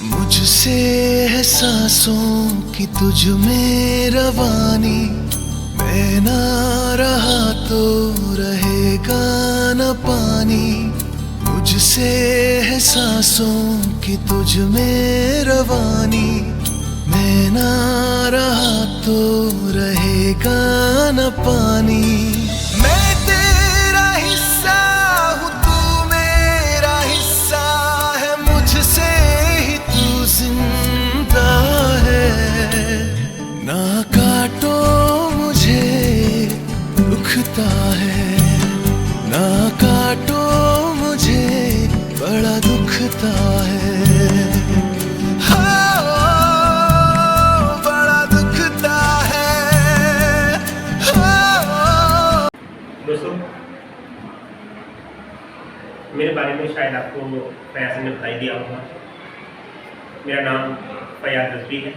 मुझसे है सांसों की तुझ में रवानी, मैं ना रहा तो रहेगा न पानी। मुझसे है सांसों की तुझ में रवानी, मैं ना रहा तो रहेगा न पानी। मैं तेरा हिस्सा हूँ, तू मेरा हिस्सा है, मुझसे ही तू जिंदा है। ना काटो मुझे दुखता है, ना काटो मुझे बड़ा दुखता है। दोस्तों, मेरे बारे में शायद आपको फयाज ने बताई दिया होगा। मेरा नाम फयाज रजवी है।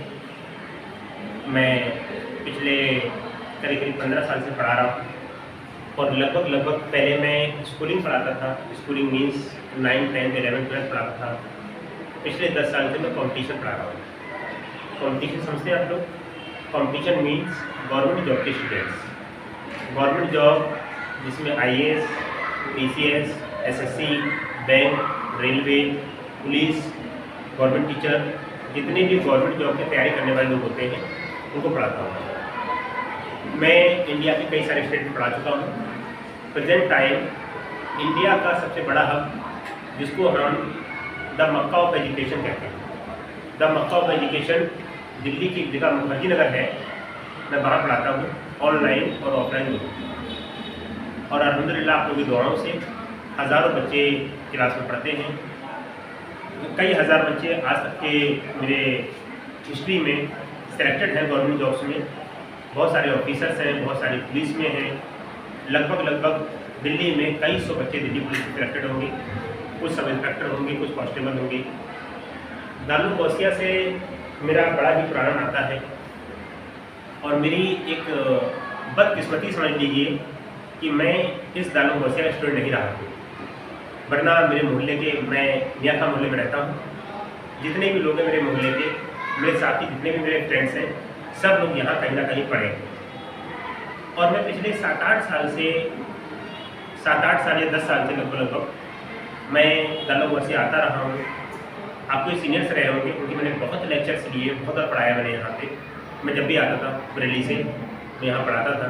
मैं पिछले करीब 15 साल से पढ़ा रहा हूँ और लगभग पहले मैं स्कूलिंग पढ़ाता था। स्कूलिंग मीन्स 9, 10, 11, 12 पढ़ाता था। पिछले 10 साल से मैं कॉम्पिटिशन पढ़ा रहा हूँ। कॉम्पिटिशन समझते हैं आप लोग? कॉम्पिटिशन मीन्स गवर्नमेंट जॉब के स्टूडेंट्स। गवर्नमेंट जॉब जिसमें IAS, PCS, SSC, bank, railway, police, government teacher, जितने भी गवर्नमेंट जॉब की तैयारी करने वाले लोग होते हैं उनको पढ़ाता हूँ। मैं इंडिया के कई सारे स्टेट में पढ़ा चुका हूँ। प्रेजेंट टाइम इंडिया का सबसे बड़ा हब, जिसको हम द मक्का ऑफ एजुकेशन कहते हैं, the Mecca of education Delhi की जगह मुखर्जी नगर है। मैं वहाँ पढ़ाता हूँ, ऑनलाइन और ऑफलाइन दोनों। और अल्हम्दुलिल्लाह आप लोगों की दुआओं से हज़ारों बच्चे क्लास में पढ़ते हैं। कई हज़ार बच्चे आज तक के मेरे हिस्ट्री में सेलेक्टेड हैं गवर्नमेंट जॉब्स में। बहुत सारे ऑफिसर्स हैं, बहुत सारी पुलिस में हैं। लगभग दिल्ली में कई सौ बच्चे दिल्ली पुलिस में सेलेक्टेड होंगे। कुछ सब इंस्पेक्टर होंगे, कुछ कांस्टेबल होंगे। दारुल गौसिया से मेरा बड़ा ही पुराना नाता है और मेरी एक बदकिस्मती समझ लीजिए कि मैं इस दारुल गौसिया का स्टूडेंट नहीं रहा हूँ, वरना मेरे मोहल्ले के, मैं मियाँखां मोहल्ले में रहता हूँ। जितने भी लोग हैं मेरे मोहल्ले के, मेरे साथी जितने भी मेरे फ्रेंड्स हैं, सब लोग यहाँ कहीं ना कहीं पढ़े हैं। और मैं पिछले 7-8 साल या 10 साल से लगभग मैं दारुल गौसिया आता रहा हूँ। आपके सीनियर्स रहे होंगे क्योंकि मैंने बहुत लेक्चर्स लिए, बहुत बार पढ़ाया मैंने यहाँ पे। मैं जब भी आता था बरेली से, मैं यहाँ पढ़ाता था।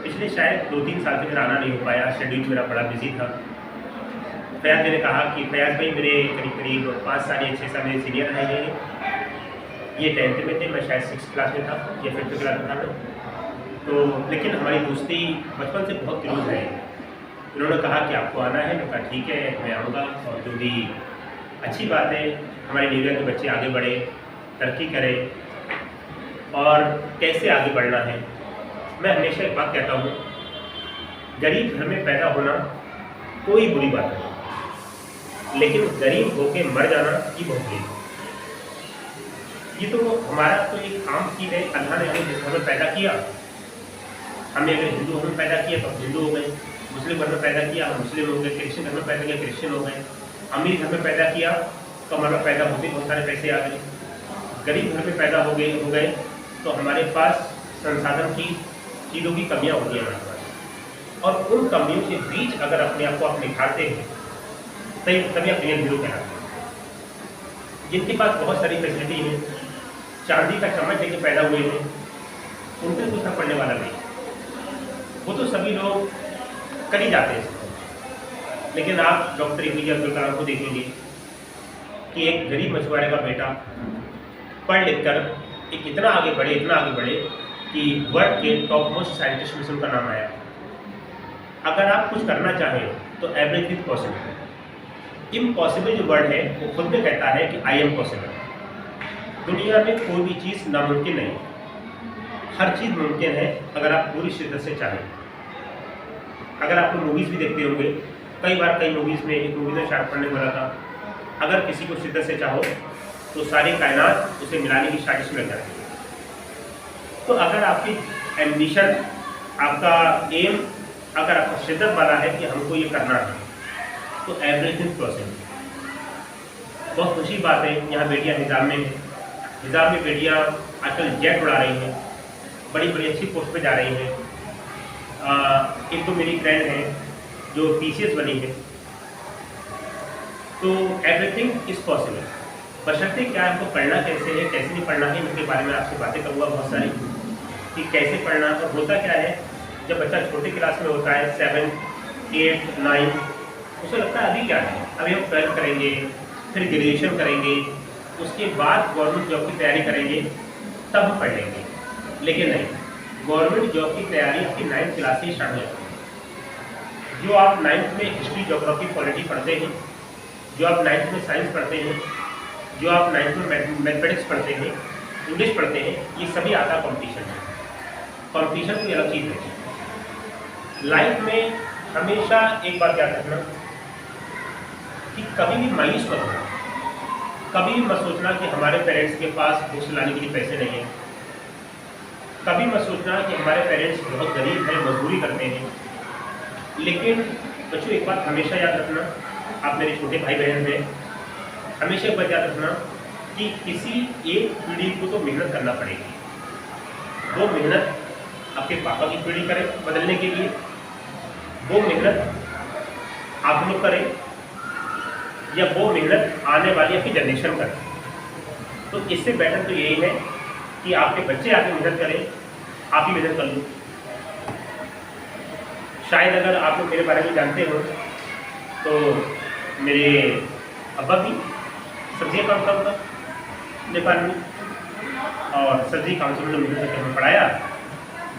पिछले शायद 2-3 साल से मेरा आना नहीं हो पाया, शेड्यूल मेरा बड़ा बिजी था। फयाज ने कहा कि फयाज भाई मेरे करीब 5 साल या 6 साल मेरे सीनियर रहे हैं। ये 10th में थे, मैं शायद 6th क्लास में था या 5th क्लास में था मैं। तो लेकिन हमारी दोस्ती बचपन से बहुत क्लोज है। उन्होंने कहा कि आपको आना है, मैं कहा ठीक है मैं आऊँगा। और जो भी अच्छी बात है, हमारे न्यूज़ के बच्चे आगे बढ़े, तरक्की करें। और कैसे आगे बढ़ना है, मैं हमेशा एक बात कहता हूँ, गरीब घर में पैदा होना कोई बुरी बात नहीं, लेकिन गरीब होके मर जाना ये बहुत बुरी है। ये तो हमारा तो एक आम चीज़ है। अल्लाह ने हमें जिस घर में पैदा किया, हमें अगर हिंदू घर में पैदा किया तो हिंदू हो गए, मुस्लिम घर में पैदा किया हम मुस्लिम हो गए, क्रिश्चियन घर में पैदा किया क्रिश्चियन हो गए, अमीर घर में पैदा किया तो हमारे पैदा होते बहुत सारे पैसे आ गए, गरीब घर में पैदा हो गए तो हमारे पास संसाधन की चीज़ों की कमियाँ होती हैं हमारे पास। और उन कमियों के बीच अगर अपने आप को आप निखारते हैं तभी आप रियल हीरो कहलाते हैं। जिनके पास बहुत सारी फैसिलिटी है, चांदी का चम्मच लेके पैदा हुए हैं, उनसे कुछ फर्क पड़ने वाला नहीं। वो तो सभी लोग कर ही जाते हैं। लेकिन आप डॉक्टर APJ अब्दुल कलाम को देखेंगे कि एक गरीब मछुआरे का बेटा पढ़ लिख कर एक इतना आगे बढ़े कि वर्ल्ड के टॉप मोस्ट साइंटिस्ट में उनका नाम आया। अगर आप कुछ करना चाहें तो एवरेज इज पॉसिबल। इम्पॉसिबल जो वर्ड है वो खुद में कहता है कि आई एम पॉसिबल। दुनिया में कोई भी चीज़ नामुमकिन नहीं, हर चीज़ मुमकिन है अगर आप पूरी शिद्दत से चाहें। अगर आप लोग मूवीज़ भी देखते होंगे, कई मूवीज़ में, एक मूवी में शायद पढ़ने वाला था, अगर किसी को शिद्दत से चाहो तो सारी कायनात उसे मिलाने की साजिश में लग जाती है। तो अगर आपकी एम्बिशन, आपका एम, अगर आपका शिद्दत वाला है कि हमको ये करना है, तो एवरीथिंग पॉसिबल। बहुत खुशी की बात है, यहाँ बेटियाँ निज़ाम में हैं। निज़ाम में बेटियाँ आजकल जेट उड़ा रही हैं, बड़ी बड़ी अच्छी पोस्ट पे जा रही हैं। एक तो मेरी फ्रेंड है जो टीसीएस बनी है। तो एवरीथिंग इज़ पॉसिबल, बशर्ते क्या हमको पढ़ना कैसे है, कैसे नहीं पढ़ना है, इनके बारे में आपसे बातें करूँगा बहुत सारी कि कैसे पढ़ना। और होता क्या है, जब बच्चा छोटे क्लास में होता है 7, 8, 9, उसे लगता है अभी क्या है, अभी हम 12th करेंगे, फिर ग्रेजुएशन करेंगे, उसके बाद गवर्नमेंट जॉब की तैयारी करेंगे, तब हम पढ़ लेंगे। लेकिन नहीं, गवर्नमेंट जॉब की तैयारी आपकी 9th क्लास से स्टार्ट हो जाती है। जो आप 9th में हिस्ट्री, ज्योग्राफी, पॉलिटी पढ़ते हैं, जो आप 9th में साइंस पढ़ते हैं, जो आप 9th में मैथमेटिक्स पढ़ते हैं, इंग्लिश पढ़ते हैं, ये सभी आता कॉम्पिटिशन है। कॉम्पिटिशन कोई अलग चीज़ है। लाइफ में हमेशा एक बात याद रखना कि कभी भी मायूस मत होना, कभी मत सोचना कि हमारे पेरेंट्स के पास बुक्स लाने के लिए पैसे नहीं हैं, कभी मत सोचना कि हमारे पेरेंट्स बहुत गरीब हैं, मजदूरी करते हैं। लेकिन बच्चों एक बात हमेशा याद रखना, आप मेरे छोटे भाई बहन हैं, हमेशा एक बात याद रखना कि किसी एक पीढ़ी को तो मेहनत करना पड़ेगी। वो मेहनत आपके पापा की पीढ़ी करें बदलने के लिए, वो मेहनत आप लोग करें, या वो मेहनत आने वाली आपकी जनरेशन करे। तो इससे बेटर तो यही है कि आपके बच्चे आके मेहनत करें, आप ही मेहनत कर लो। शायद अगर आप लोग मेरे बारे में जानते हो तो मेरे अब्बा भी सब्जियाँ काम करता नेपाल में, और सब्जी काउंसिल में मुझे हमें पढ़ाया,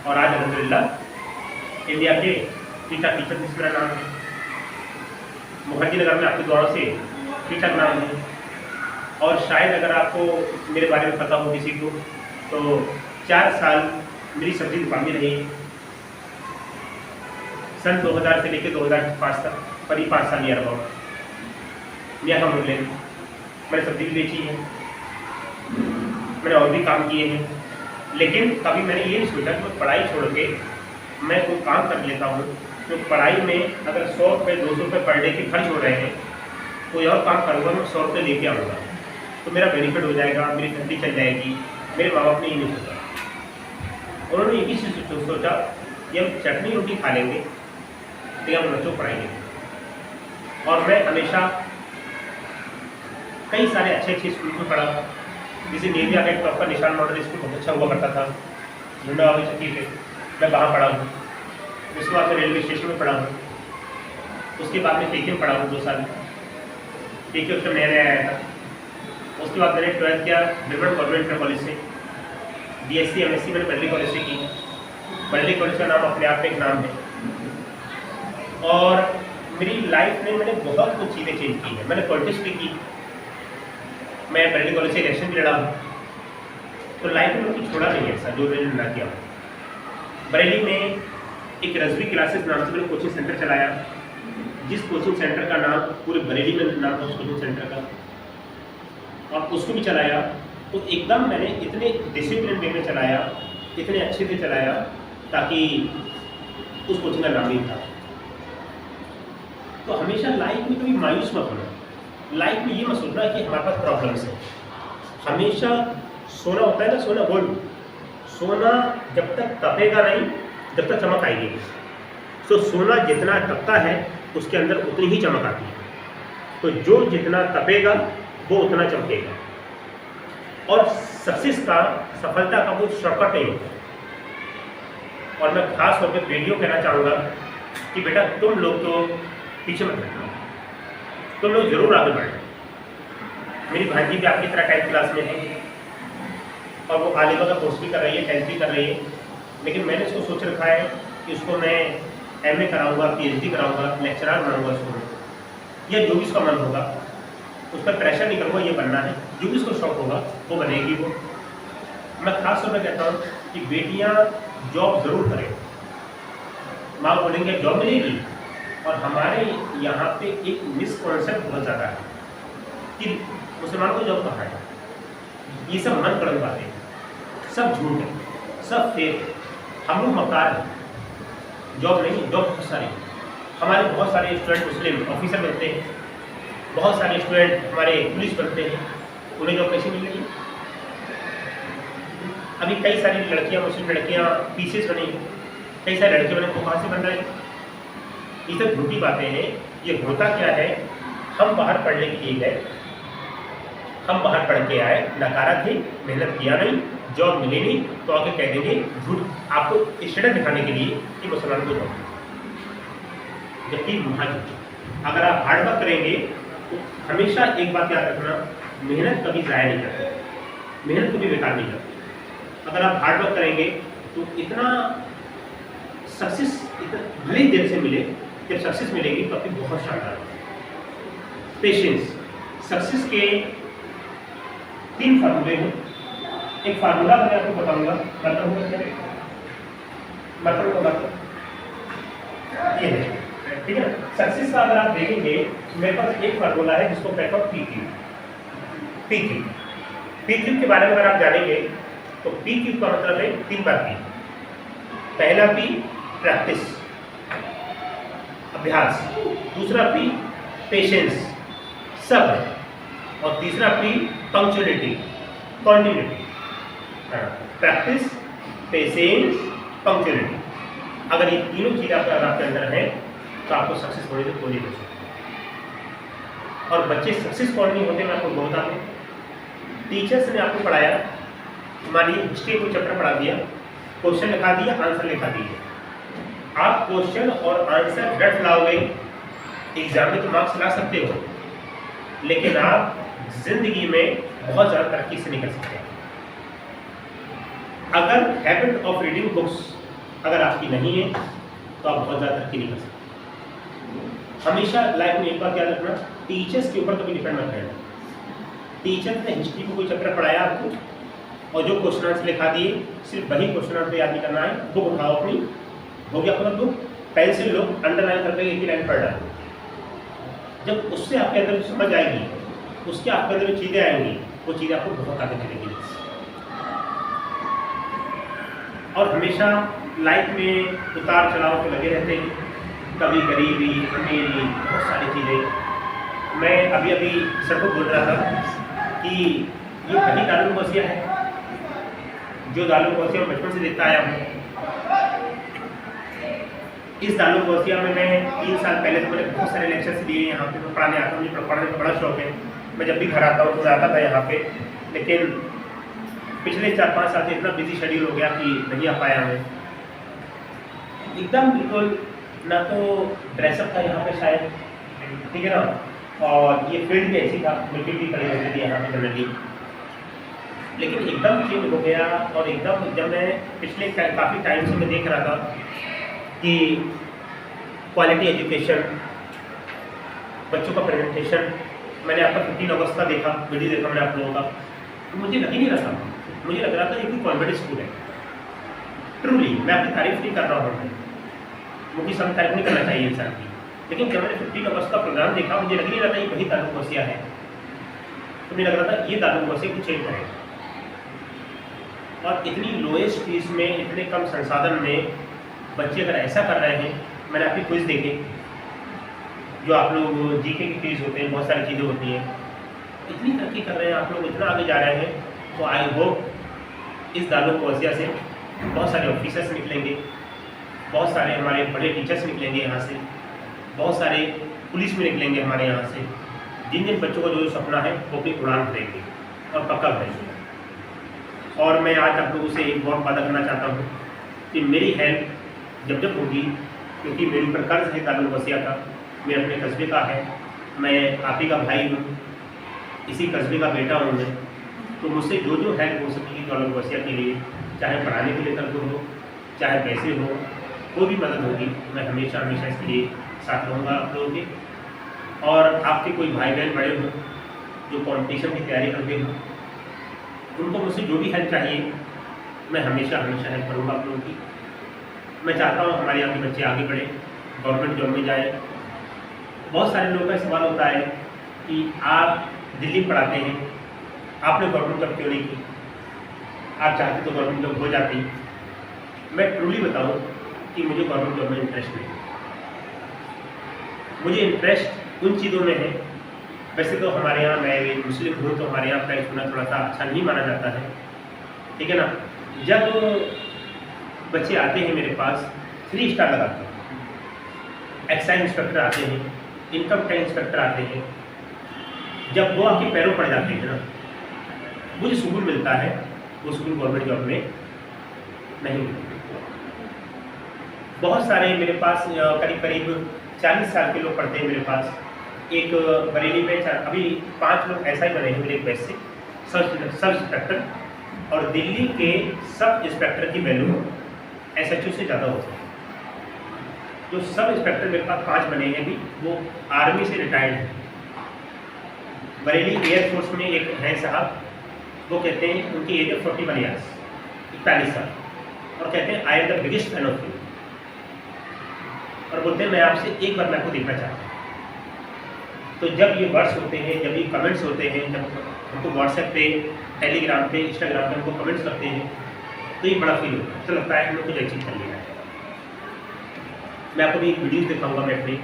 और आज अल्हम्दुलिल्लाह इंडिया के टीका टीचर जिस मेरा नाम है। मुखर्जी नगर में आपके द्वारा से टीचर नाम है। और शायद अगर आपको मेरे बारे में पता हो किसी को, तो 4 साल मेरी सब्जी दुकान में रही, सन 2000 से लेकर 2005 तक, करीब 5 साल नियर अबाउट यहाँ मुझे मैंने सब्जी भी बेची है, मैंने और भी काम किए हैं। लेकिन कभी मैंने ये नहीं सोचा कि मैं पढ़ाई छोड़ के मैं कोई काम कर लेता हूँ। तो पढ़ाई में अगर 100 रुपये 200 रुपये पर डे के खर्च हो रहे हैं, कोई और काम करूँगा, मैं 100 रुपये लेके आऊँगा, तो मेरा बेनिफिट हो जाएगा, मेरी फैमिली चल जाएगी। मेरे माँ बाप ने ये नहीं सोचा, उन्होंने ये भी सोचा कि हम चटनी रोटी खा लेंगे, तो हम बच्चों को पढ़ाएंगे। और मैं हमेशा कई सारे अच्छे अच्छे स्कूल में पढ़ा, जैसे नेविया का टॉप का निशान मॉडल स्कूल बहुत अच्छा हुआ करता था, झुंडा वाली छठी पे, मैं वहाँ पढ़ा हूँ। उसके बाद मैं रेलवे स्टेशन में पढ़ा हूँ, उसके बाद मैं टीके में पढ़ा हूँ 2 साल, टीके उस टाइम नया नया आया था। उसके बाद मैंने 12th किया ब्रिमन गवर्नमेंट कॉलेज से, BSc MSc मैंने बर्ली कॉलेज से की। बर्ली कॉलेज का नाम अपने आप में एक नाम है। और मेरी लाइफ में मैंने बहुत कुछ चीज़ें चेंज की हैं। मैंने पॉलिटिक्स भी की, मैं बरेली कॉलेज से इलेक्शन भी लड़ा हूँ। तो लाइफ में कुछ छोड़ा नहीं है ऐसा जो मैंने ना किया। बरेली में एक रजवी क्लासेस नाम से मैंने कोचिंग सेंटर चलाया, जिस कोचिंग सेंटर का नाम पूरे बरेली में नाम था उस कोचिंग सेंटर का, और उसको भी चलाया। तो एकदम मैंने इतने डिसिप्लिन वे में चलाया, इतने अच्छे से चलाया, ताकि उस कोचिंग का नाम नहीं था। तो हमेशा लाइफ में कभी मायूस मत होना, लाइफ में ये मत सोचना कि हमारे पास प्रॉब्लम्स है। हमेशा सोना होता है ना, सोना गोल्ड, सोना जब तक तपेगा नहीं जब तक चमक आएगी। तो सोना जितना तपता है उसके अंदर उतनी ही चमक आती है। तो जो जितना तपेगा वो उतना चमकेगा। और सक्सेस का, सफलता का वो शॉर्टकट नहीं होता। और मैं खास तौर पर बेटियों कहना चाहूँगा कि बेटा तुम लोग तो पीछे मत रहना, तुम लोग जरूर आगे बढ़ना। मेरी भांजी भी आपकी तरह 10th क्लास में है, और वो आलिमा का कोर्स भी कर रही है, 10th भी कर रही है। लेकिन मैंने उसको सोच रखा है कि उसको मैं MA कराऊंगा, PhD कराऊंगा, लेक्चरर बनाऊंगा उसको, या जो भी उसका मन होगा। उस पर प्रेशर नहीं करूँगा ये बनना है, जो भी उसको शौक होगा वो बनेगी वो। मैं खास तौर पर कहता हूँ कि बेटियाँ जॉब ज़रूर करें। माँ बोलेंगे जॉब मिलेगी, और हमारे यहाँ पे एक मिसकॉन्सेप्ट बहुत ज़्यादा है कि मुसलमान को जॉब कहाँ है। ये सब मन गढ़ंत बातें हैं, सब झूठ है, सब फेक है। हम लोग मकार हैं, जॉब नहीं, जॉब बहुत सारी। हमारे बहुत सारे स्टूडेंट मुस्लिम ऑफिसर बनते हैं, बहुत सारे स्टूडेंट हमारे पुलिस बनते हैं, उन्हें जॉब कैसे मिल रही है? अभी कई सारी लड़कियां, मुस्लिम लड़कियां पीसीएस बनी, कई सारे लड़के बने, वो कहाँ से बन रहे हैं? ये सब झूठी बातें हैं। ये होता क्या है, हम बाहर पढ़ने के लिए गए, हम बाहर पढ़ के आए, नकारा थे, मेहनत किया नहीं, जॉब मिली नहीं, तो आगे कह देंगे झूठ, आपको स्टेटस दिखाने के लिए कि मुसलमान को जॉब, जबकि वहाँ अगर आप हार्ड वर्क करेंगे तो हमेशा एक बात याद रखना, मेहनत कभी ज़ाया नहीं करती, मेहनत कभी बेकार नहीं करती। अगर आप हार्ड वर्क करेंगे तो इतना सक्सेस भले ही देर से मिले, जब सक्सेस मिलेगी तो आपकी बहुत शानदार होगी। पेशेंस, सक्सेस के 3 फार्मूले हैं। एक फार्मूला मैं आपको बताऊंगा, ये है, ठीक है। सक्सेस का अगर आप देखेंगे, मेरे पास एक फार्मूला है जिसको कहता हूँ पी क्यू के बारे में अगर आप जानेंगे तो पी क्यू का मतलब है 3 बार पी। पहला पी प्रैक्टिस, अभ्यास, दूसरा पी पेशेंस, सब्र, और तीसरा P punctuality, continuity. Practice, patience, punctuality, अगर ये तीनों चीज़ आपके अंदर है तो आपको सक्सेस होने से कोई नहीं हो सकता। और बच्चे सक्सेस कौन नहीं होते, मैं आपको बता दूँ। टीचर्स ने आपको पढ़ाया, मानिए हिस्ट्री को चैप्टर पढ़ा दिया, क्वेश्चन लिखा दिया, आंसर लिखा दिया, आप क्वेश्चन और आंसर रट लाओगे, एग्जाम में तो मार्क्स ला सकते हो, लेकिन आप जिंदगी में बहुत ज़्यादा तरक्की से नहीं कर सकते। अगर हैबिट ऑफ रीडिंग बुक्स अगर आपकी नहीं है तो आप बहुत ज़्यादा तरक्की नहीं कर सकते। हमेशा लाइफ में एक बात याद रखना, टीचर्स के ऊपर कभी डिपेंड मत रहना। टीचर ने हिस्ट्री को कोई चैप्टर पढ़ाया आपको, और जो क्वेश्चन आंसर लिखा दिए, सिर्फ वही क्वेश्चन आंसर याद नहीं करना है। बुक उठाओ अपनी, हो गया पूरा बुक, पेंसिल लो, अंडरलाइन करके एक ही लाइन पढ़ डालो। जब उससे आपके अंदर समझ आएगी, उसके आपके अंदर चीज़ें आएंगी, वो चीज़ें आपको बहुत आगे चलेगी। और हमेशा लाइफ में उतार चढ़ाव के लगे रहते हैं, कभी गरीबी, अमीरी, बहुत सारी चीज़ें। मैं अभी सर को बोल रहा था कि ये वही दारुल वसीया है जो दारुल वसीया बचपन से देखता आया हूँ। इस दारुल वसीया में मैं 3 साल पहले तो मैंने बहुत सारे लेक्चर्स दिए यहाँ पे, मैं पढ़ाने आता हूँ, मुझे पढ़ाने का बड़ा शौक है। मैं जब भी घर आता हूँ तो मैं आता था यहाँ पे, लेकिन पिछले 4-5 साल से इतना बिजी शेड्यूल हो गया कि नहीं आ पाया मैं एकदम, बिल्कुल ना तो ड्रेसअप था यहाँ पे शायद, ठीक है ना, और ये फील्ड भी ऐसी था, बिल्कुल भी खड़ी होती थी यहाँ पे जनरली, लेकिन एकदम चेंज हो गया। और एकदम जब मैं पिछले काफ़ी टाइम से मैं देख रहा था कि क्वालिटी एजुकेशन, बच्चों का प्रेजेंटेशन, मैंने आपका 15 अगस्त का देखा, वीडियो देखा मैंने आप लोगों का, तो मुझे लग ही नहीं रहा था, मुझे लग रहा था ये कोई कॉन्फिडेंस स्कूल है। ट्रूली मैं अपनी तारीफ नहीं कर रहा हूँ, मुझे सब तारीफ नहीं करना चाहिए इंसान की, लेकिन जब मैंने 15 अगस्त का प्रोग्राम देखा, मुझे लग नहीं रहा था ये वही दारुल वसीया है, तो मुझे लग रहा था ये दारुल वसीया को चेंज करेगा। और इतनी लोएस्ट फीस में, इतने कम संसाधन में बच्चे अगर ऐसा कर रहे हैं, मैंने आपकी क्विज देखे, जो आप लोग जीके की क्विज होते हैं, बहुत सारी चीज़ें होती हैं, इतनी तरक्की कर रहे हैं आप लोग, इतना आगे जा रहे हैं, तो आई होप इस दारुल वसीया से बहुत सारे ऑफिसर्स निकलेंगे, बहुत सारे हमारे बड़े टीचर्स निकलेंगे यहाँ से, बहुत सारे पुलिस में निकलेंगे हमारे यहाँ से, जिन जिन बच्चों का जो सपना है वो अपनी उड़ान भरेंगे और पक्का भरेंगे। और मैं आज आप लोगों से एक बहुत वादा करना चाहता हूँ कि मेरी हेल्प जब जब होगी, क्योंकि मेरे ऊपर कर्ज है दारुल वसीया का, मैं अपने कस्बे का है, मैं आप ही का भाई हूँ, इसी कस्बे का बेटा हूँ मैं, तो मुझसे जो जो हेल्प हो सकेगी दारुल वसीया के लिए, चाहे पढ़ाने के लिए कर्ज हो, चाहे पैसे हो, कोई भी मदद होगी, मैं हमेशा हमेशा इसके लिए साथ रहूँगा आप लोगों के। और आपके कोई भाई बहन बड़े हों जो कॉम्पिटिशन की तैयारी करते हों, उनको मुझसे जो भी हेल्प चाहिए, मैं हमेशा हमेशा हेल्प करूँगा आप लोगों की। मैं चाहता हूँ हमारे यहाँ के बच्चे आगे बढ़े, गवर्नमेंट जॉब में जाए। बहुत सारे लोगों का सवाल होता है कि आप दिल्ली पढ़ाते हैं, आपने गवर्नमेंट जॉब क्यों नहीं की, आप चाहते तो गवर्नमेंट जॉब हो जाती। मैं ट्रूली बताऊँ कि मुझे गवर्नमेंट जॉब में इंटरेस्ट नहीं, मुझे इंटरेस्ट उन चीज़ों में है वैसे तो हमारे यहाँ, मैं मुस्लिम हूँ तो हमारे यहाँ प्राइस होना थोड़ा सा अच्छा नहीं माना जाता है, ठीक है ना। जब बच्चे आते हैं मेरे पास 3 स्टार लगाते हैं, एक्साइज इंस्पेक्टर आते हैं, इनकम टैक्स इंस्पेक्टर आते हैं, जब वो आपके पैरों पड़ जाते हैं ना, मुझे सुकून मिलता है, वो सुकून गवर्नमेंट जॉब में नहीं मिलता। बहुत सारे मेरे पास करीब करीब 40 साल के लोग पढ़ते हैं मेरे पास। एक बरेली में अभी 5 लोग ऐसा ही बने हैं मेरे एक बैच से, सब इंस्पेक्टर, और दिल्ली के सब इंस्पेक्टर की वैल्यू SHO से ज़्यादा होती है। जो सब इंस्पेक्टर मेरे पास 5 बने हैं अभी, वो आर्मी से रिटायर्ड हैं। बरेली एयरफोर्स में एक हैं साहब, वो कहते हैं, उनकी एज है 41 ईयर्स, 41 साल, और कहते हैं I am the biggest fan of you, और बोलते हैं मैं आपसे एक बार मैं आपको देखना चाहता हूँ। तो जब ये वर्ड्स होते हैं, जब ये कमेंट्स होते हैं, जब हमको व्हाट्सएप पे, टेलीग्राम पे, इंस्टाग्राम पे हमको कमेंट्स करते हैं, तो ये बड़ा फील होता है, तो लगता है हम लोग कुछ अचीव कर लिया है। मैं आपको भी एक वीडियो दिखाऊंगा मैं अपनी,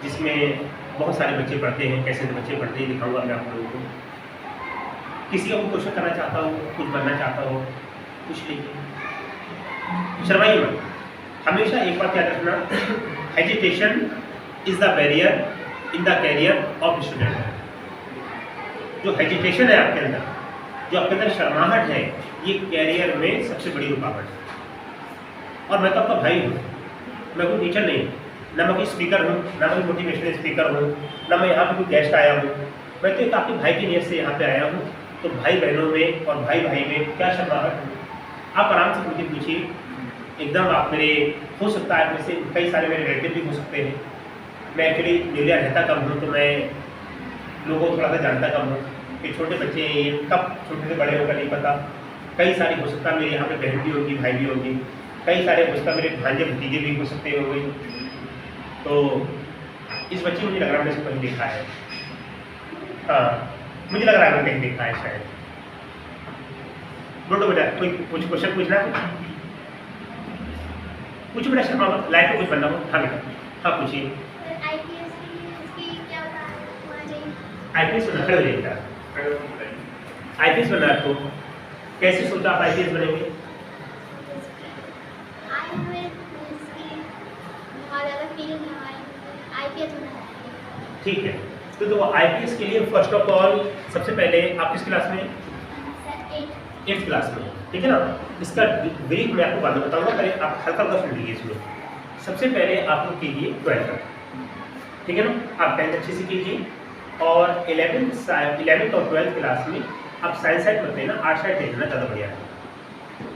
जिसमें बहुत सारे बच्चे पढ़ते हैं, कैसे बच्चे पढ़ते हैं दिखाऊंगा मैं आप लोगों को। किसी का क्वेश्चन करना चाहता हो, कुछ बनना चाहता हो, कुछ लीजिए, शर्माइए मत। हमेशा एक बात याद रखना, education is the barrier in the carrier of student. जो हेजिटेशन है आपके अंदर, जो आपके अंदर शर्माहट है, ये कैरियर में सबसे बड़ी रुकावट है। और मैं तो आपका भाई हूँ, मैं कोई टीचर नहीं, ना मैं कोई स्पीकर हूँ, ना मैं मोटिवेशनल स्पीकर हूँ, ना मैं यहाँ पे कोई गेस्ट आया हूँ। मैं तो एक आपके भाई की नियत से यहाँ पे आया हूँ। तो भाई बहनों में और भाई भाई में क्या शर्माहट है, आप आराम से मुझे पूछिए, एकदम आप मेरे, हो सकता है आप में से कई सारे मेरे रिलेटिव भी हो सकते हैं। मैं एक्चुअली न्यूलिया रहता कम हूँ, तो मैं लोगों को थोड़ा सा जानता कम हूँ कि छोटे बच्चे ये कब छोटे से बड़े होकर नहीं पता। कई सारी हो सकता है मेरे यहाँ पे बहन भी होगी, भाई भी होगी, कई सारे हो सकता है मेरे भांजे भतीजे भी हो सकते होंगे। तो इस बच्चे मुझे लग रहा है मैंने कहीं देखा है, हाँ मुझे लग रहा है मैंने कहीं देखा है शायद। बोलो बेटा, कोई कुछ क्वेश्चन पूछना है? कुछ बेटा, शर्मा लाइफ में कुछ बनना हो। हाँ बेटा, हाँ पूछिए। IPS बनना, खड़े हो जाइए बेटा। IPS बनना आपको, कैसे सोचा आप IPS बनेंगे? ठीक है, तो IPS के लिए फर्स्ट ऑफ ऑल सबसे पहले आप किस क्लास में? 8th क्लास में, ठीक है ना। इसका ब्रीफ मैं आपको बाद में बताऊंगा, पहले आप हल्का हल्का सुन लीजिए। इसमें सबसे पहले आप लोग कीजिए 12th, ठीक है ना। आप 10th अच्छे से कीजिए, और 11th और 12th क्लास में आप साइंस साइड मत लेना, आर्ट साइड ले लेना, ज़्यादा बढ़िया है।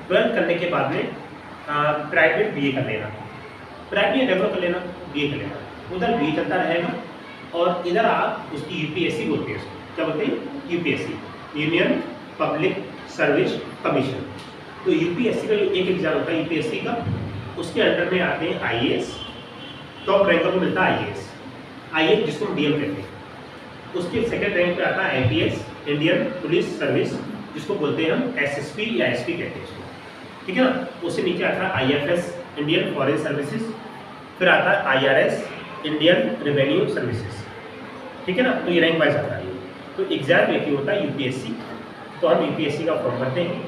12th करने के बाद में प्राइवेट BA कर लेना, प्राइवेट डेवलप कर लेना, BA कर लेना, उधर BA चलता रहेगा। और इधर आप उसकी UPSC बोलते हैं, उसको क्या बोलते हैं? UPSC, union public service commission. तो UPSC का एक एग्जाम होता है UPSC का, उसके अंडर में आते हैं IAS, टॉप रैंकर को मिलता है IAS जिसको हम DM कहते हैं। उसके सेकंड रैंक पे आता है IPS, इंडियन पुलिस सर्विस, जिसको बोलते हैं हम SSP या SP कहते हैं उसको, ठीक है ना। उससे नीचे आता है IFS, इंडियन फॉरेन सर्विसेज, फिर आता है IRS, इंडियन रेवेन्यू सर्विसेज, ठीक है ना। तो ये रैंक वाइज आता है। तो एग्जाम में क्या होता है UPSC, तो हम UPSC का फॉर्म भरते हैं,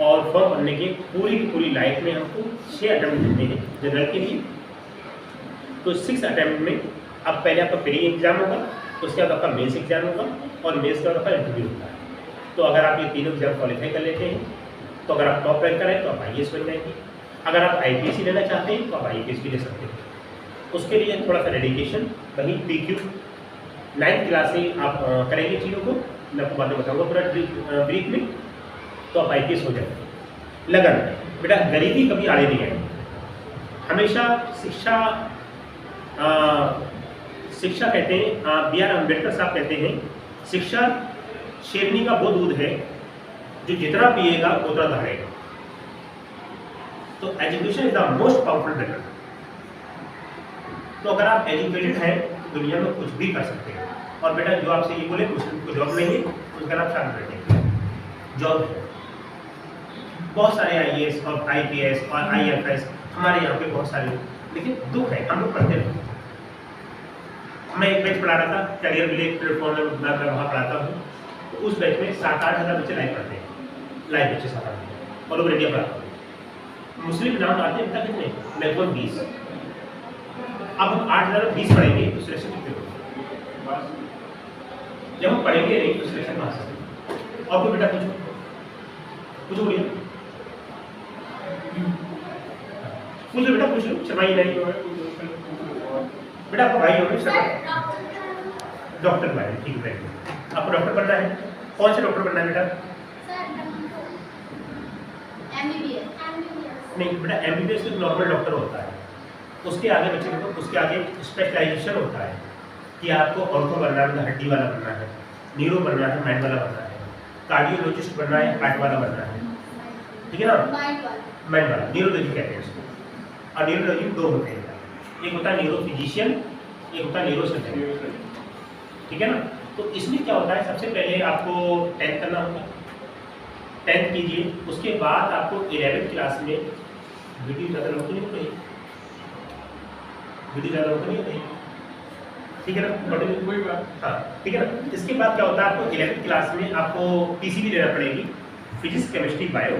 और फॉर्म भरने के पूरी की पूरी लाइफ में हमको 6 अटैम्प्ट मिलते हैं जनरल के लिए। तो 6 अटैम्प्ट में अब पहले आपका प्री एग्जाम होगा, उसके बाद आपका मेंस एग्जाम होगा, और मेंस के बाद आपका इंटरव्यू होता है। तो अगर आप ये तीनों एग्जाम क्वालिफाई कर लेते हैं, तो अगर आप टॉप रैंकर हैं तो आप IAS बन जाएंगे। अगर आप IPSC लेना चाहते हैं तो आप IPS भी ले सकते हैं। उसके लिए थोड़ा सा डेडिकेशन, वहीं PQ 9th क्लास से आप करेंगे चीज़ों को, मैं आपको बाद में बताऊँगा पूरा ब्रीफ में, तो आप IPS हो जाएंगे। लगन बेटा, गरीबी कभी आड़े नहीं आएगी, हमेशा शिक्षा कहते हैं, BR अम्बेडकर साहब कहते हैं, शिक्षा शेरनी का वो दूध है जो जितना पिएगा उतना दहाड़ेगा। तो education is the most powerful weapon. तो अगर आप एजुकेटेड हैं, दुनिया में कुछ भी कर सकते हैं। और बेटा, जो आपसे ये बोले कुछ जॉब नहीं है, उसका आप शांत बैठे, जॉब है। बहुत सारे IAS और IPS और IFS हमारे यहाँ पे बहुत सारे, लेकिन दुख है हम लोग पढ़ते रहते हैं। मैं एक बैच पढ़ा रहा था करियर विलेज प्लेटफॉर्म में, मैं वहाँ पढ़ाता हूँ। तो उस बैच में 7-8 हज़ार बच्चे लाइव पढ़ते हैं, लाइव बच्चे 7-8 हज़ार और ओवर इंडिया पढ़ाता हूँ। मुस्लिम नाम आते हैं पता कितने, लगभग 20। अब हम 8,000 में 20 पढ़ेंगे तो सिलेक्शन कितने होगा? जब हम पढ़ेंगे नहीं तो सिलेक्शन कहाँ से? और कोई बेटा पूछो भैया, पूछो बेटा, पूछो, शर्माइए नहीं। बेटा आपका भाई होगा शर्मा, डॉक्टर भाई, ठीक है। आपको डॉक्टर बनना है, कौन सा डॉक्टर बनना है बेटा? नहीं बेटा, एमबीबीएस एक नॉर्मल डॉक्टर होता है, उसके आगे बच्चे को उसके आगे स्पेशलाइजेशन होता है कि आपको ऑर्थो बनना है, हड्डी वाला बनना है, न्यूरो बनना है, माइंड वाला बनना है, कार्डियोलॉजिस्ट बनना है, हार्ट वाला बनना है, ठीक है ना, माइंड वाला, न्यूरोलॉजी कहते हैं उसको। और न्यूरोलॉजी में 2 होते हैं, एक होता है न्यूरो फिजिशियन, एक होता है न्यूरो सर्जन, ठीक है ना। तो इसमें क्या होता है, सबसे पहले आपको 10th करना होगा, 10th कीजिए, उसके बाद आपको 11th क्लास में वीडियो ज़्यादा लोग तो नहीं हो रही, वीडियो ज़्यादा लोग तो नहीं हो रही, ठीक है ना, कोई बात, हाँ ठीक है ना। इसके बाद क्या होता है, आपको 11th क्लास में आपको पीसीबी लेना पड़ेगी, physics, chemistry, bio,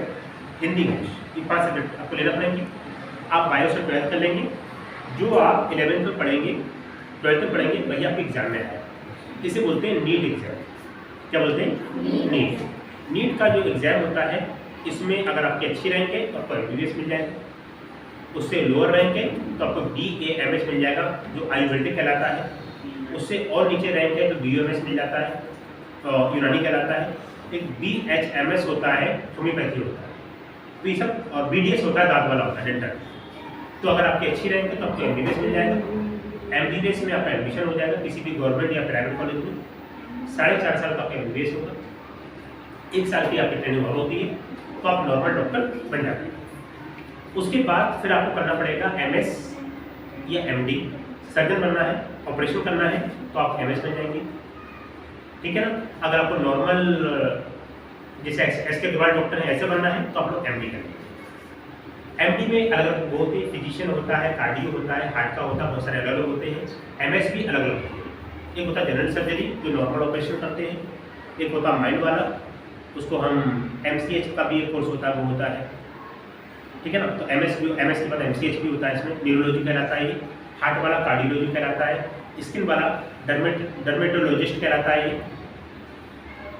Hindi, English, ये 5 सब्जेक्ट आपको लेना पड़ेंगे। आप बायो से 12th कर लेंगे, जो आप 11th में पढ़ेंगे 12th में पढ़ेंगे वही आपके एग्जाम में आए, इसे बोलते हैं नीट एग्जाम। क्या बोलते हैं? नीट। नीट का जो एग्ज़ाम होता है, इसमें अगर आपकी अच्छी रैंक है तो आपको एमबीबीएस मिल जाएगा, उससे लोअर रैंक है तो आपको BAMS मिल जाएगा जो आयुर्वेदिक कहलाता है, उससे और नीचे रैंक है तो BOMS मिल जाता है, यूनानी कहलाता है, एक BHMS होता है, होम्योपैथी होता है, तो ये सब, और BDS होता है, दांत वाला होता है, डेंटल। तो अगर आपकी अच्छी रैंक है तो आपको एमबीबीएस मिल जाएगा, एमबीबीएस में आपका एडमिशन हो जाएगा किसी भी गवर्नमेंट या प्राइवेट कॉलेज में, 4.5 साल का आपका एमबीबीएस होगा, 1 साल की आपकी ट्रेनिंग और होती है, तो आप नॉर्मल डॉक्टर बन जाते हैं। उसके बाद फिर आपको करना पड़ेगा MS या MD, सर्जन बनना है, ऑपरेशन करना है तो आप MS बन जाएंगे, ठीक है ना। अगर आपको नॉर्मल जैसे SK अग्रवाल डॉक्टर है ऐसे बनना है तो आप लोग MD करेंगे। MD में अलग अलग वो होते हैं, फिजिशियन होता है, कार्डियो होता है, हार्ट का होता है, बहुत सारे अलग अलग होते हैं। MS भी अलग अलग होते हैं, एक होता है जनरल सर्जरी जो नॉर्मल ऑपरेशन करते हैं, एक होता है माइंड वाला, उसको हम MCH का भी एक कोर्स होता है, वो होता है, ठीक है ना। तो MS के बाद MCH भी होता है, इसमें न्यूरोलॉजी कहलाता है, हार्ट वाला कार्डियोलॉजी कहलाता है, स्किन वाला डर्मेटोलॉजिस्ट कहलाता है,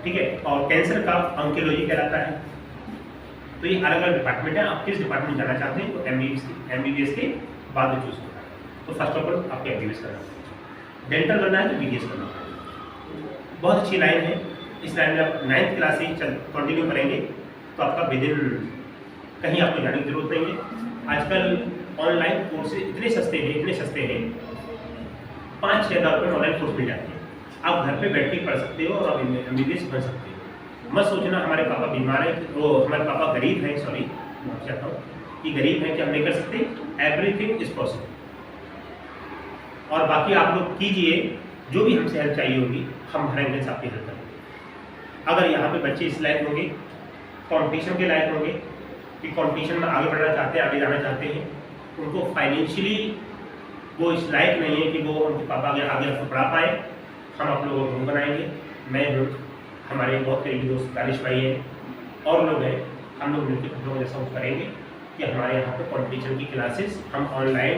ठीक है, और कैंसर का ऑन्कोलॉजी कहलाता है। तो ये अलग अलग डिपार्टमेंट है, आप किस डिपार्टमेंट जाना चाहते हैं तो एमबीबीएस के बाद में चूज करना है। तो फर्स्ट ऑफ ऑल आपको एमबीबीएस करना है, डेंटल करना है तो BDS करना है। बहुत अच्छी लाइन है, इस लाइन में आप 9th क्लास से कंटिन्यू करेंगे तो आपका विदिन कहीं आपको जाने की जरूरत नहीं है। आजकल ऑनलाइन कोर्स इतने सस्ते हैं, 5-6 हज़ार रुपये में ऑनलाइन कोर्स मिल जाते हैं, आप घर पे बैठ के पढ़ सकते हो और आप एमबीबीएस बन सकते हो। मत सोचना हमारे पापा बीमार है, वो हमारे पापा गरीब हैं, सॉरी मैं चाहता हूँ कि गरीब हैं कि हम नहीं कर सकते, एवरीथिंग इज पॉसिबल। और बाकी आप लोग कीजिए, जो भी हमसे हेल्प चाहिए होगी हम हर एंगल से आपकी हेल्प करेंगे। अगर यहाँ पे बच्चे इस लायक होंगे, कॉम्पिटिशन के लायक होंगे कि कॉम्पिटिशन में आगे बढ़ना चाहते हैं, आगे जाना चाहते हैं, उनको फाइनेंशियली वो इस लायक नहीं है कि वो उनके पापा आगे आपको पढ़ा पाए, हम आप लोगों को बनाएंगे। मैं हूँ, हमारे बहुत करीबी दोस्त दानिश भाई हैं और लोग हैं, हम लोग मिलकर हम लोग ऐसा करेंगे कि हमारे यहाँ पे कॉम्पिटिशन की क्लासेस हम ऑनलाइन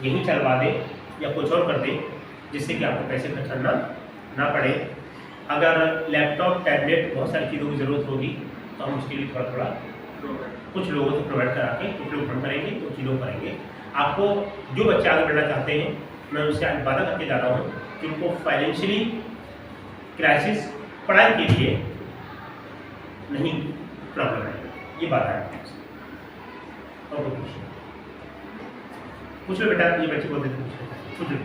यहीं चलवा दें या कुछ और कर दें, जिससे कि आपको पैसे खर्च करना ना पड़े। अगर लैपटॉप, टैबलेट, बहुत सारी चीज़ों की ज़रूरत होगी तो हम उसके लिए थोड़ा कुछ लोगों से प्रोवाइड करा के कुछ लोग हम करेंगे, कुछ चीज़ों करेंगे। आपको जो बच्चे आगे बढ़ना चाहते हैं, मैं उनसे आज वादा करके जा रहा हूँ कि उनको फाइनेंशियली क्राइसिस पढ़ाई के लिए नहीं प्रॉब्लम है, ये बात है। और पूछ लो बेटा, ये बच्चे बोलते थे पूछ लो,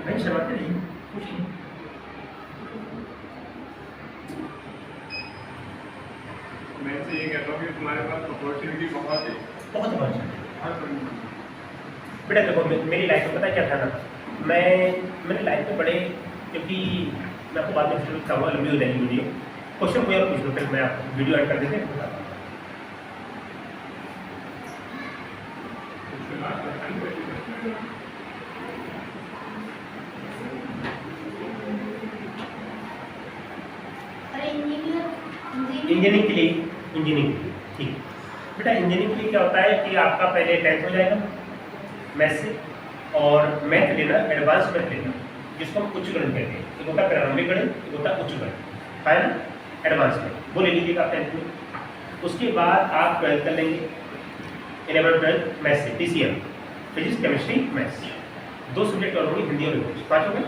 नहीं शर्माते नहीं, पूछिए। मैं से ये कहता हूँ कि तुम्हारे पास अपॉर्चुनिटी बहुत है, बहुत अपॉर्चुनिटी। बेटा देखो, मेरी लाइफ में पता क्या था ना, मेरी लाइफ में बड़े, क्योंकि मैं आपको बाद में शुरू करूँगा, लंबी हो जाएगी वीडियो। क्वेश्चन कोई और पूछ लो, फिर मैं आपको वीडियो ऐड कर देते हैं। इंजीनियरिंग के लिए, इंजीनियरिंग के लिए ठीक। बेटा इंजीनियरिंग के लिए क्या होता है कि आपका पहले 10th हो जाएगा मैथ से, और मैथ लेना एडवांस मैथ लेना, जिसको हम उच्च गणित कहते हैं। एक होता है प्रारंभिक गणित, एक होता है उच्च गणित, है ना, एडवांस में वो ले लीजिएगा 10th में। उसके बाद आप 12th कर लेंगे, 11 12 मैथ से, PCM physics chemistry maths, 2 subject और होंगे, हिंदी और इंग्लिश, 5 हो गए।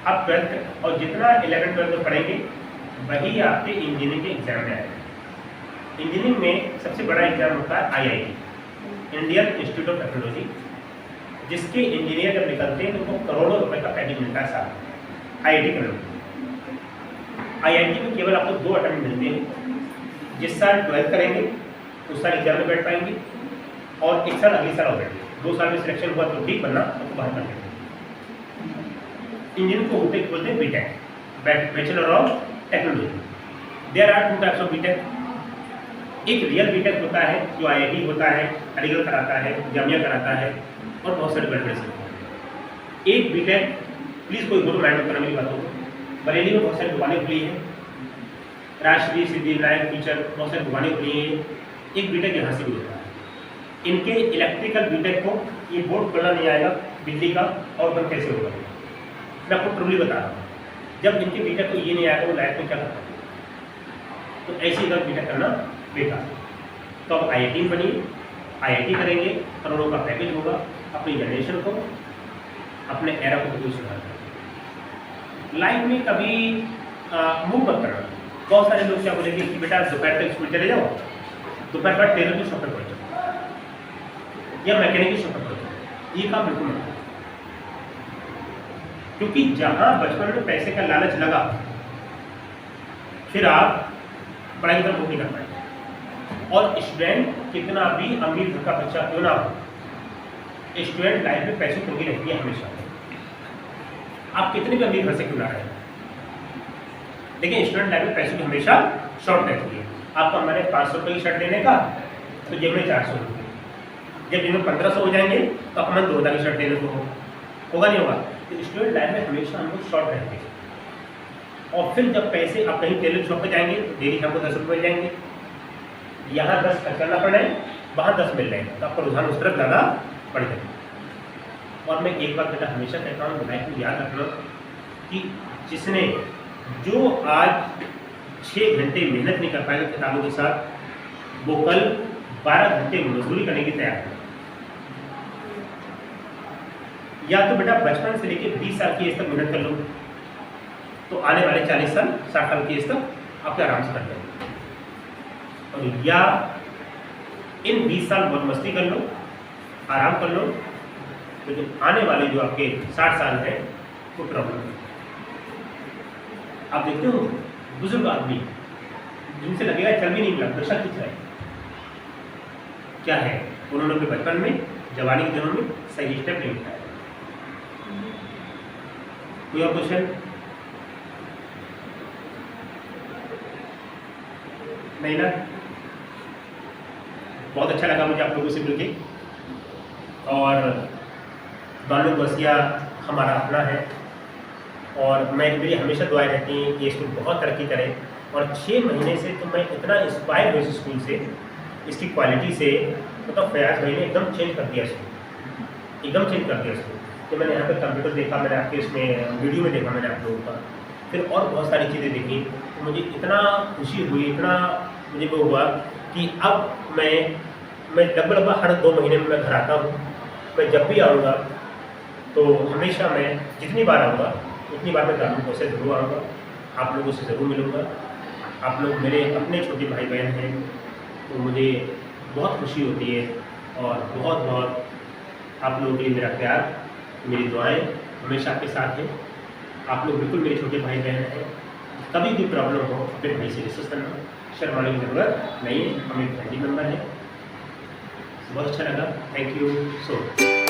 आप 12th और जितना 11 12 में पढ़ेंगे वही आपके इंजीनियरिंग के एग्जाम में आएगा। इंजीनियरिंग में सबसे बड़ा एग्जाम होता है IIT, Indian institute of technology, जिसके इंजीनियर जब निकलते हैं तो उनको करोड़ों रुपए का पैकेज मिलता है साल। IIT करने IIT में केवल आपको 2 अटेम्प्ट मिलते हैं। जिस साल 12th करेंगे उस साल एग्जाम में बैठ पाएंगे, और एक साल अगले साल और बैठेंगे। 2 साल में सिलेक्शन हुआ तो ठीक, बनना आपको बाहर कर देंगे। इंजीनियरिंग को बोलते हैं BTech, bachelor of technology. There are 2 types of BTech. एक रियल बीटेक होता है जो IIT होता है, अलीगढ़ कराता है, जामिया कराता है, और बहुत सारे बड़े से। एक बीटेक, प्लीज़ कोई गुरु माइंड करने वाली बात हो, बरेली में बहुत सारी दुकानें खुली हैं, राष्ट्रीय सिद्धिविनायक टीचर, बहुत सारी दुकानें खुली हैं। एक बीटेक यहाँ से भी होता है। इनके इलेक्ट्रिकल बीटेक को ये बोर्ड खोलना नहीं आएगा बिजली का, और बंद कैसे होगा। मैं आपको ट्रूली बता रहा हूँ, जब इनके बीटेक को ये नहीं आएगा वो लाइफ में क्या करता है। तो ऐसे इधर बीटेक करना बेकार है। तो अब IIT में बनिए, IIT करेंगे, करोड़ों का पैकेज होगा, अपनी जनरेशन को, अपने एरा को बिल्कुल सुधार करें। लाइफ में कभी मूव मत करना। बहुत सारे लोग क्या बोलेंगे कि बेटा दोपहर तक स्कूल चले जाओ, दोपहर बाद टेलर की शॉप पर पहुँच जाओ या मैकेनिक की शॉप पर पहुँच जाओ, ये काम बिल्कुल मत करो। क्योंकि जहाँ बचपन में पैसे का लालच लगा, फिर आप पढ़ाई की तरफ नहीं कर पाएंगे। और स्टूडेंट कितना भी अमीर घर का बच्चा क्यों ना हो, स्टूडेंट लाइफ में पैसों तंगी रहती है हमेशा। आप कितने भी अमीर घर से क्यों ना रहे, लेकिन स्टूडेंट लाइफ में पैसों की हमेशा शॉर्ट रहती है। आपका मैंने 500 रुपये की शर्ट लेने का, तो जेब में 400 रुपये। जब जेब में 1500 हो जाएंगे तो आपका मन 2000 की शर्ट लेने को होगा नहीं होगा। तो स्टूडेंट लाइफ में हमेशा हम लोग शॉर्ट रहते हैं। और फिर जब पैसे आप कहीं टेलर शॉप पर जाएंगे तो डेली हमको 10 रुपये मिल जाएंगे, यहाँ 10 खर्च करना पड़ रहा है, वहाँ 10 मिल रहे हैं, तो आपका रुझान उस तरफ ज़्यादा बढ़ जाएगा। और मैं एक बात बेटा हमेशा कहता हूँ, लाइफ में याद रखना कि जिसने जो आज 6 घंटे मेहनत नहीं कर पाएगा किताबों के साथ, वो कल 12 घंटे मजदूरी करने की तैयार है। या तो बेटा बचपन से लेकर 20 साल की एज तक मेहनत कर लो, तो आने वाले 40 साल 60 साल की एज तक आपके आराम से कर लेंगे। और या इन 20 साल बहुत मस्ती कर लो, आराम कर लो, तो जो आने वाले जो आपके 60 साल हैं वो प्रॉब्लम है। आप देखते हो बुजुर्ग आदमी जिनसे लगेगा चल भी नहीं मिला, नशा खींच रहा है, क्या है, उन्होंने अपने बचपन में, जवानी के दिनों में सही स्टेप नहीं उठाया। कोई और क्वेश्चन? नहीं ना? बहुत अच्छा लगा मुझे आप लोगों से मिलके। और दानिश बसिया हमारा अपना है, और मेरी हमेशा दुआएं रहती हैं कि स्कूल बहुत तरक्की करे। और 6 महीने से तो मैं इतना इंस्पायर हुई इस स्कूल से, इसकी क्वालिटी से, मतलब फयाज भाई ने एकदम चेंज कर दिया स्कूल, एकदम चेंज कर दिया स्कूल। तो मैंने यहाँ पे कंप्यूटर देखा, मैंने आपके इसमें वीडियो में देखा मैंने आप लोगों का, फिर और बहुत सारी चीज़ें देखी, तो मुझे इतना खुशी हुई, इतना मुझे वो हुआ कि अब मैं लगभग हर 2 महीने में मैं घर आता हूँ। मैं जब भी आऊँगा तो हमेशा मैं जितनी बार आऊँगा उतनी बार मैं दानिश से ज़रूर आऊँगा, आप लोगों से ज़रूर मिलूँगा। आप लोग मेरे अपने छोटे भाई बहन हैं, तो मुझे बहुत खुशी होती है। और बहुत बहुत आप लोगों के लिए मेरा प्यार, मेरी दुआएं हमेशा आपके साथ हैं। आप लोग बिल्कुल मेरे छोटे भाई बहन हैं। कभी भी प्रॉब्लम हो अपने भाई से डिस्कस करना, शर्माने की ज़रूरत नहीं है, हमें फैमिली मेम्बर है। बहुत अच्छा लगा, थैंक यू सो मच।